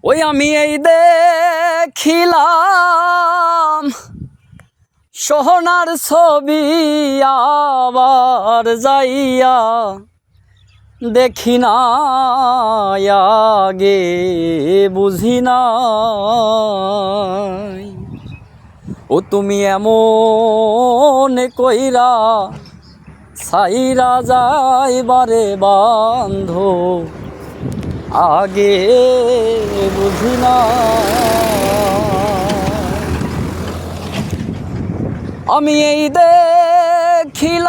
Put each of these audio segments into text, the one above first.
ওই আমি এই দেখিলাম সোহনার ছবি, আবার যাইয়া দেখি না আগে বুঝি নাই। ও তুমি এমন কইরা ছাইরা যাইবারে বান্ধ, আগে বুঝি না। আমি এই দেখিলাম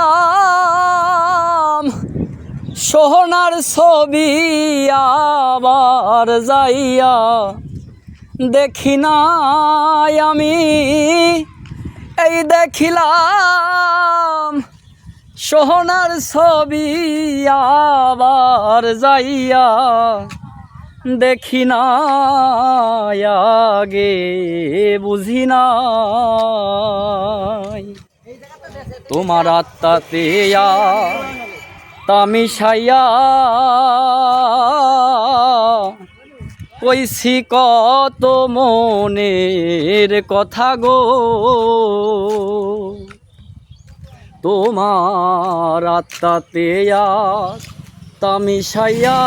সোহনার ছবি, আবার যাইয়া দেখি না আমি। এই দেখিলাম সোহনার ছবি, আবার যাইয়া দেখি না আগে বুঝি নাই। তোমার আত্মাতে তামিশাইয়া কইছি কত মনের কথা গো। তোমার আত্মাতে তামিশাইয়া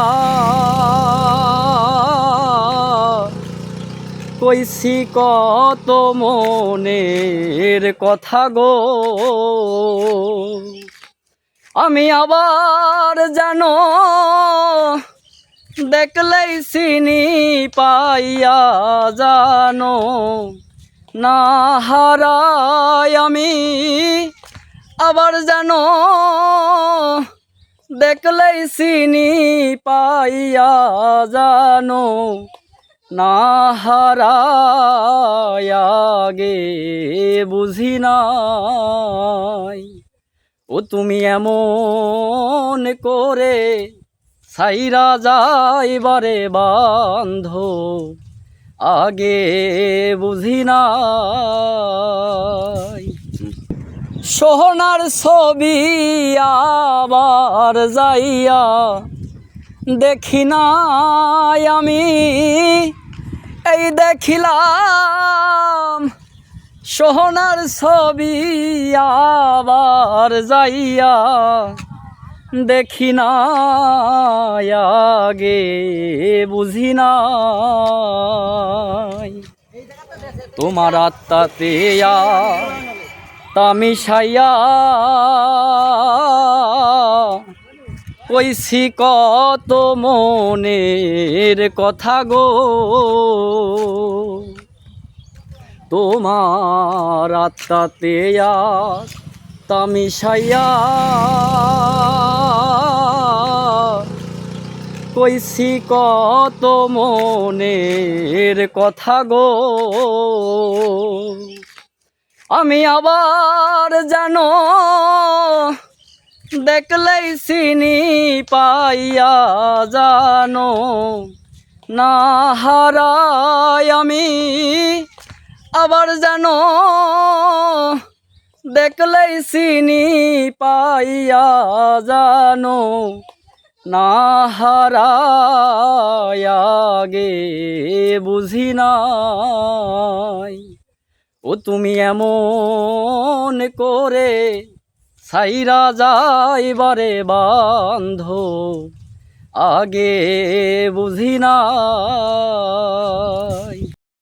কইছি কত মনের কথা গো। আমি আবার জানো দেখলেই চিনি পাইয়া জানো না হারাই। আমি আবার জানো দেখলেই চিনি পাইয়া জানো না হারাই, আগে বুঝি নাই। ও তুমি এমন করে ছাইরা যাইবারে বান্ধ, আগে বুঝি নাই। সোহনার ছবি, আবার যাইয়া দেখি নাই আমি। এই দেখিলাম সোহনার ছবি, আবার যাইয়া দেখি না আগে বুঝি নাই। তোমার আত্মাতে তামিশাইয়া কইছি কত মনের কথা গো। তোমার আত্মাতে তামিশাইয়া কইছি কত মনের কথা গো। আমি আবার জানো দেখলেই চিনি পাইয়া জানো না হারাই। আমি আবার জানো দেখলেই চিনি পাইয়া জানো না হারাই, আগে বুঝি নাই। ও তুমি এমন করে ছাইরা যাইবারে বান্ধ, আগে বুঝি নাই।